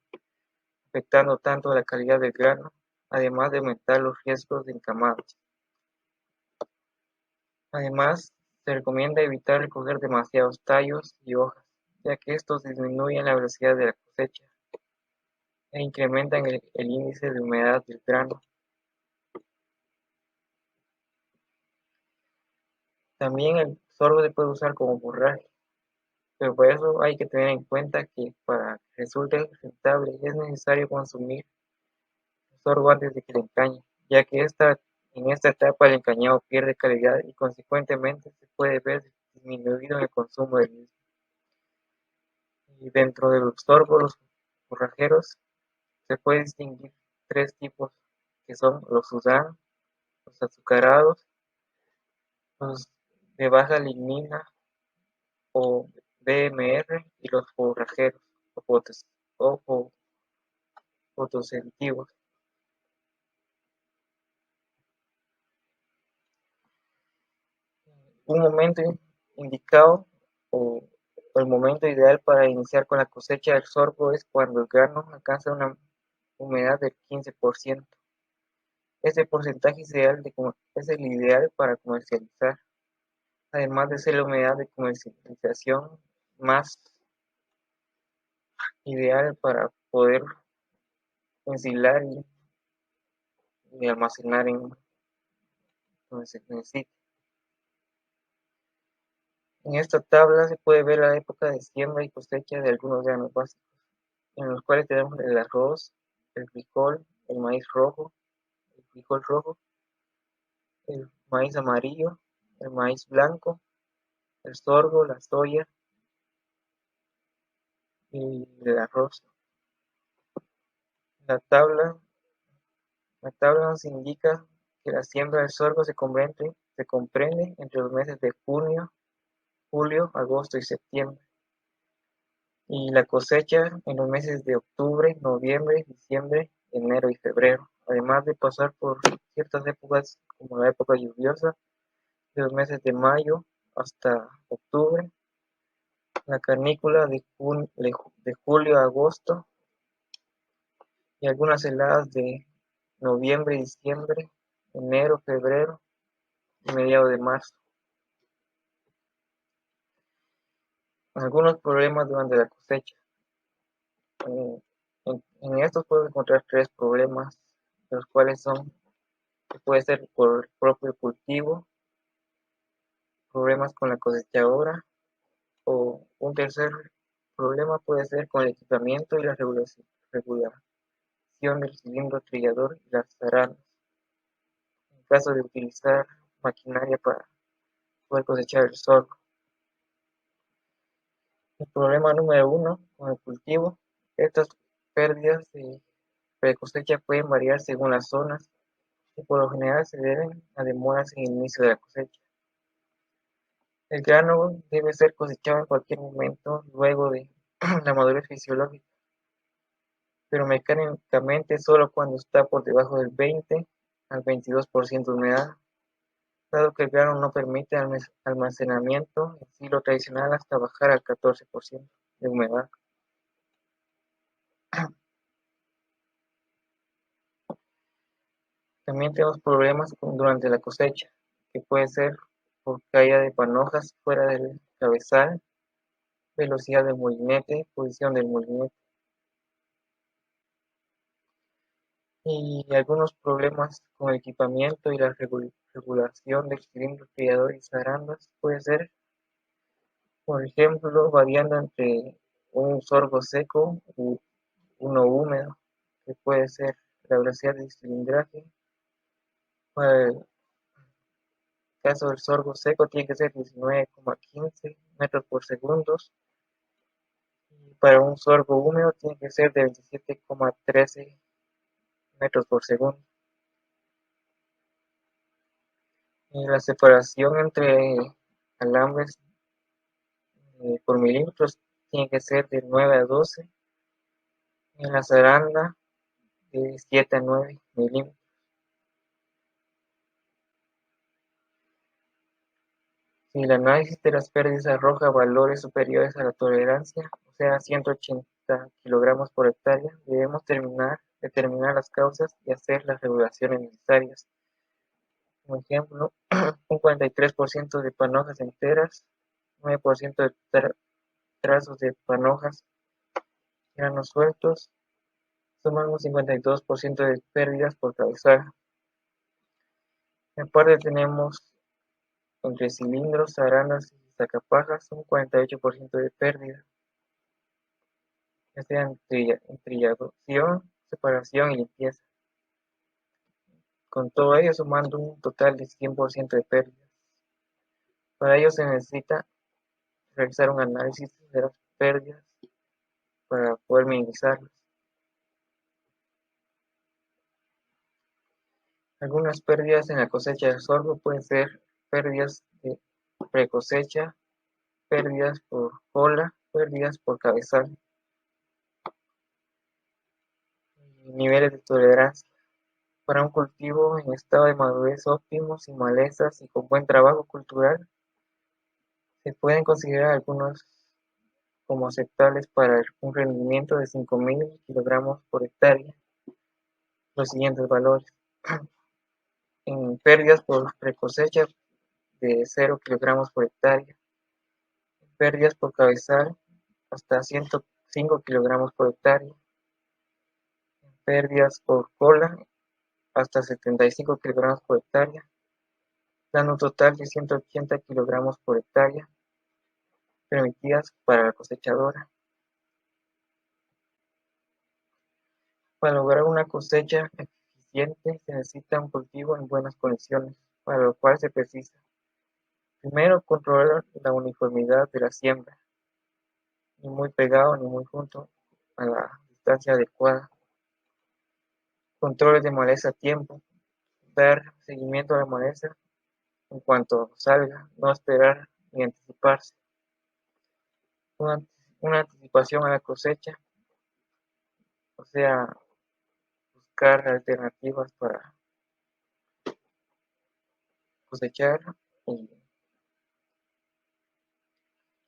afectando tanto la calidad del grano, además de aumentar los riesgos de encamados. Además, se recomienda evitar recoger demasiados tallos y hojas, ya que estos disminuyen la velocidad de la cosecha e incrementan el índice de humedad del grano. También el sorgo se puede usar como forraje, pero por eso hay que tener en cuenta que para que resulte rentable es necesario consumir el sorgo antes de que se encañe, ya que en esta etapa el encañado pierde calidad y consecuentemente se puede ver disminuido en el consumo del mismo. Y dentro de los sorbos, los forrajeros, se puede distinguir tres tipos, que son los Sudán, los azucarados, los de baja lignina o BMR y los forrajeros o fotosensitivos. Un momento indicado o el momento ideal para iniciar con la cosecha del sorgo es cuando el grano alcanza una humedad del 15%. Este porcentaje es el ideal para comercializar, además de ser la humedad de comercialización más ideal para poder ensilar y almacenar en donde se necesite. En esta tabla se puede ver la época de siembra y cosecha de algunos granos básicos, en los cuales tenemos el arroz, el frijol, el maíz rojo, el frijol rojo, el maíz amarillo, el maíz blanco, el sorgo, la soya y el arroz. La tabla nos indica que la siembra del sorgo se comprende entre los meses de junio, julio, agosto y septiembre, y la cosecha en los meses de octubre, noviembre, diciembre, enero y febrero, además de pasar por ciertas épocas como la época lluviosa de los meses de mayo hasta octubre, la canícula de julio a agosto y algunas heladas de noviembre, diciembre, enero, febrero y mediados de marzo. Algunos problemas durante la cosecha. En estos puedo encontrar tres problemas, los cuales son que puede ser por el propio cultivo, problemas con la cosechadora, o un tercer problema puede ser con el equipamiento y la regulación del cilindro trillador y las zarandas, en caso de utilizar maquinaria para poder cosechar el sorgo. El problema número 1 con el cultivo, estas pérdidas de cosecha pueden variar según las zonas y por lo general se deben a demoras en el inicio de la cosecha. El grano debe ser cosechado en cualquier momento luego de la madurez fisiológica, pero mecánicamente solo cuando está por debajo del 20 al 22% de humedad, dado que el grano no permite almacenamiento en silo tradicional hasta bajar al 14% de humedad. También tenemos problemas durante la cosecha, que puede ser por caída de panojas fuera del cabezal, velocidad del molinete, posición del molinete, y algunos problemas con el equipamiento y la regulación del cilindro trillador y zarandas puede ser, por ejemplo, variando entre un sorgo seco y uno húmedo, que puede ser la velocidad de cilindraje. Para el caso del sorgo seco tiene que ser 19,15 metros por segundo, Para un sorgo húmedo tiene que ser de 27,13 metros por segundo. Y la separación entre alambres por milímetros tiene que ser de 9 a 12. En la zaranda de 7 a 9 milímetros. Si el análisis de las pérdidas arroja valores superiores a la tolerancia, o sea, 180 kilogramos por hectárea, debemos determinar las causas y hacer las regulaciones necesarias. Como ejemplo, un 43% de panojas enteras, 9% de trazos de panojas, granos sueltos, suman un 52% de pérdidas por cabezal. En parte tenemos entre cilindros, zarandas y sacapajas un 48% de pérdida, ya sea en trillación, separación y limpieza. Con todo ello sumando un total de 100% de pérdidas. Para ello se necesita realizar un análisis de las pérdidas para poder minimizarlas. Algunas pérdidas en la cosecha de sorgo pueden ser pérdidas de precosecha, pérdidas por cola, pérdidas por cabezal. Niveles de tolerancia. Para un cultivo en estado de madurez óptimo, sin malezas y con buen trabajo cultural, se pueden considerar algunos como aceptables para un rendimiento de 5.000 kilogramos por hectárea. Los siguientes valores. En pérdidas por precosecha de 0 kilogramos por hectárea. Pérdidas por cabezal hasta 105 kilogramos por hectárea. Pérdidas por cola hasta 75 kilogramos por hectárea, dando un total de 180 kilogramos por hectárea permitidas para la cosechadora. Para lograr una cosecha eficiente se necesita un cultivo en buenas condiciones, para lo cual se precisa: primero, controlar la uniformidad de la siembra, ni muy pegado ni muy junto a la distancia adecuada. Controles de maleza a tiempo, dar seguimiento a la maleza en cuanto salga, no esperar ni anticiparse. Una anticipación a la cosecha, o sea, buscar alternativas para cosechar y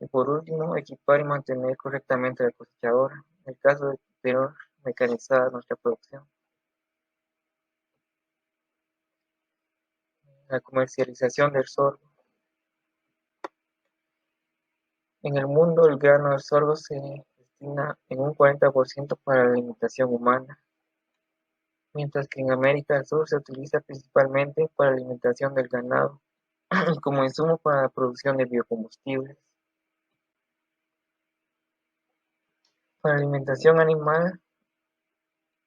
por último, equipar y mantener correctamente la cosechadora, en el caso de tener mecanizada nuestra producción. La comercialización del sorgo. En el mundo, el grano del sorgo se destina en un 40% para la alimentación humana, mientras que en América del Sur se utiliza principalmente para la alimentación del ganado y como insumo para la producción de biocombustibles. Para alimentación animal,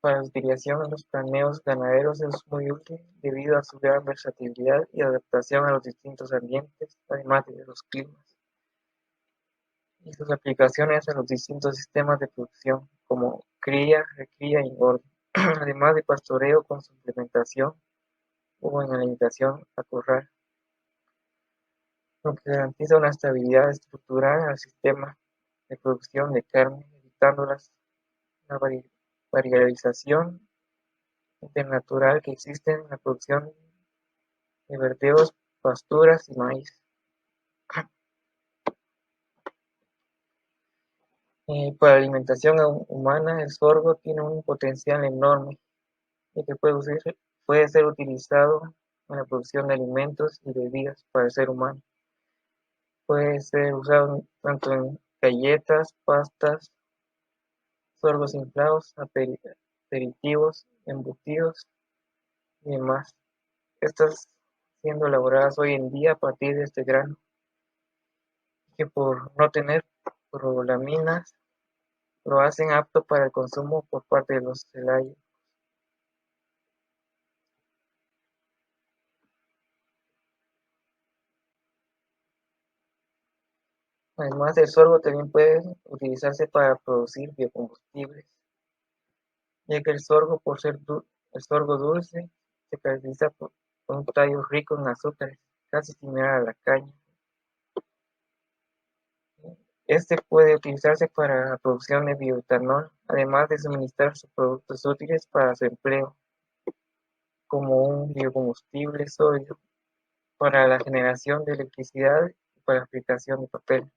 para la utilización en los planeos ganaderos es muy útil debido a su gran versatilidad y adaptación a los distintos ambientes, además de los climas, y sus aplicaciones a los distintos sistemas de producción, como cría, recría y engorde, además de pastoreo con suplementación o en alimentación a corral, lo que garantiza una estabilidad estructural al sistema de producción de carne, evitando la variabilización internatural que existe en la producción de verdeos, pasturas y maíz. Para la alimentación humana, el sorgo tiene un potencial enorme y que puede ser utilizado en la producción de alimentos y bebidas para el ser humano. Puede ser usado tanto en galletas, pastas, sorgos inflados, aperitivos, embutidos y demás. Estas siendo elaboradas hoy en día a partir de este grano, que por no tener prolaminas lo hacen apto para el consumo por parte de los celíacos. Además, el sorgo también puede utilizarse para producir biocombustibles, ya que el sorgo, por ser el sorgo dulce, se caracteriza por un tallo rico en azúcares, casi similar a la caña. Este puede utilizarse para la producción de bioetanol, además de suministrar sus productos útiles para su empleo, como un biocombustible sólido, para la generación de electricidad y para la fabricación de papel.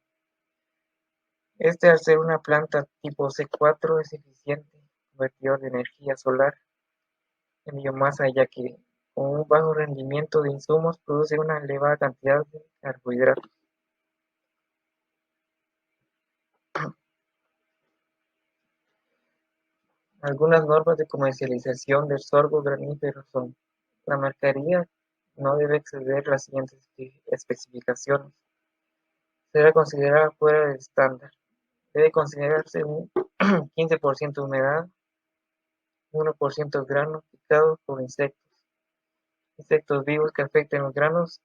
Este, al ser una planta tipo C4, es eficiente convertidor de energía solar en biomasa, ya que con un bajo rendimiento de insumos produce una elevada cantidad de carbohidratos. Algunas normas de comercialización del sorgo granífero son: la mercadería no debe exceder las siguientes especificaciones. Será considerada fuera del estándar. Debe considerarse un 15% humedad, 1% granos picados por insectos vivos que afecten los granos,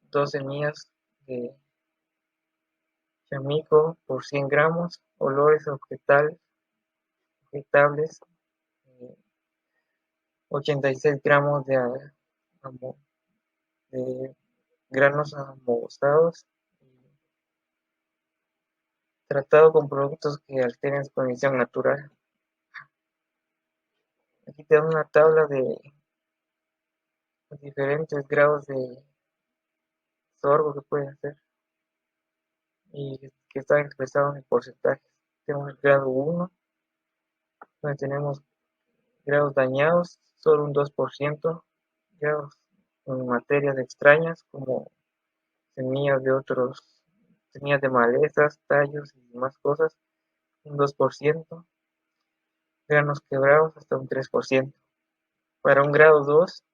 2 semillas de chamico por 100 gramos, olores objetables, 86 gramos de granos amostados, tratado con productos que alteren su condición natural. Aquí tenemos una tabla de los diferentes grados de sorgo que pueden hacer y que están expresados en porcentajes. Tenemos el grado 1, donde tenemos grados dañados, solo un 2%, grados en materias extrañas como semillas semillas de malezas, tallos y demás cosas, un 2%, granos quebrados hasta un 3%. Para un grado 2,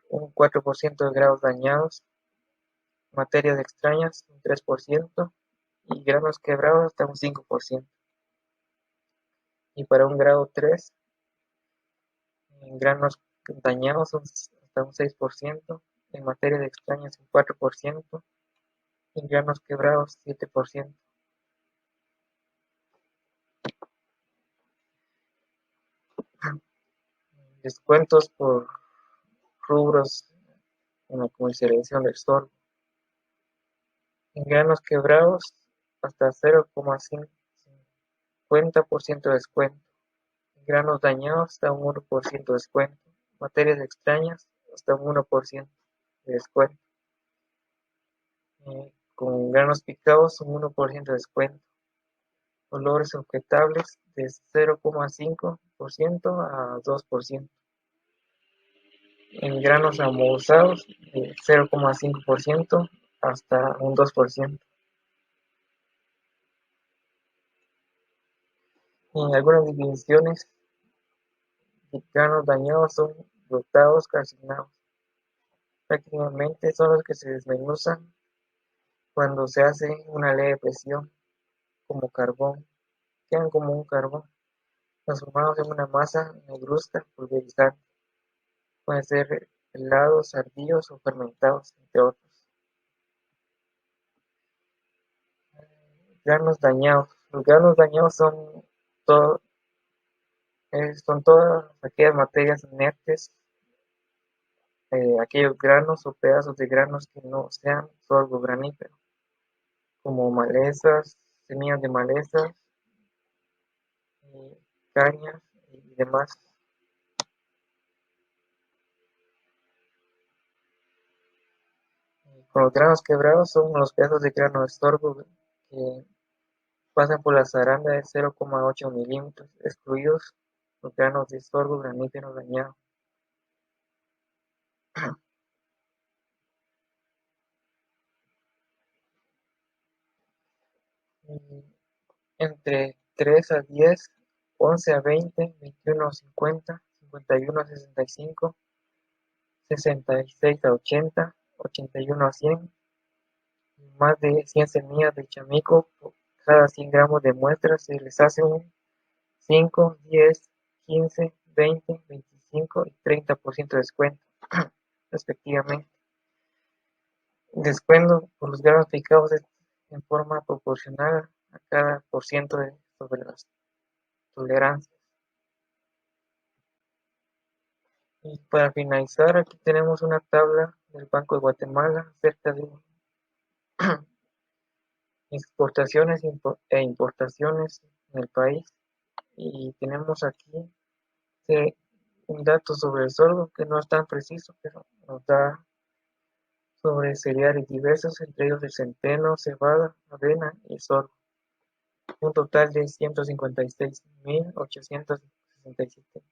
un 4% de grados dañados, materias extrañas un 3% y granos quebrados hasta un 5%. Y para un grado 3, granos dañados hasta un 6%, en materias extrañas un 4% y granos quebrados 7%. Descuentos por rubros en la comercialización del sorgo. En granos quebrados hasta 0,50% de descuento. En granos dañados hasta un 1% de descuento. Materias extrañas hasta un 1% de descuento. Con granos picados un 1% de descuento. Olores objetables de 0,5% a 2%. En granos amosados de 0,5% hasta un 2%. En algunas definiciones, granos dañados son brotados calcinados. Prácticamente son los que se desmenuzan cuando se hace una leve presión, como carbón, quedan como un carbón, transformados en una masa negruzca pulverizante. Pueden ser helados, ardillos o fermentados, entre otros. Granos dañados. Los granos dañados son todas aquellas materias inertes, aquellos granos o pedazos de granos que no sean sorgo granífero, como malezas, semillas de malezas, cañas y demás. Con los granos quebrados son los pedazos de grano de sorgo que pasan por la zaranda de 0,8 milímetros, excluidos los granos de sorgo granífero dañado. Entre 3 a 10, 11 a 20, 21 a 50, 51 a 65, 66 a 80, 81 a 100, más de 100 semillas de chamico por cada 100 gramos de muestra se les hace un 5, 10, 15, 20, 25 y 30% de descuento, respectivamente. descuento por los granos picados en forma proporcional a cada % sobre las tolerancias. Y para finalizar, aquí tenemos una tabla del Banco de Guatemala acerca de exportaciones e importaciones en el país. Y tenemos aquí un dato sobre el sorgo que no es tan preciso, pero nos da sobre cereales diversos, entre ellos el centeno, cebada, avena y sorgo. Un total de 156.867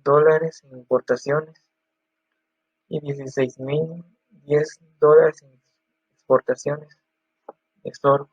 dólares en importaciones y 16.010 dólares en exportaciones de sorgo.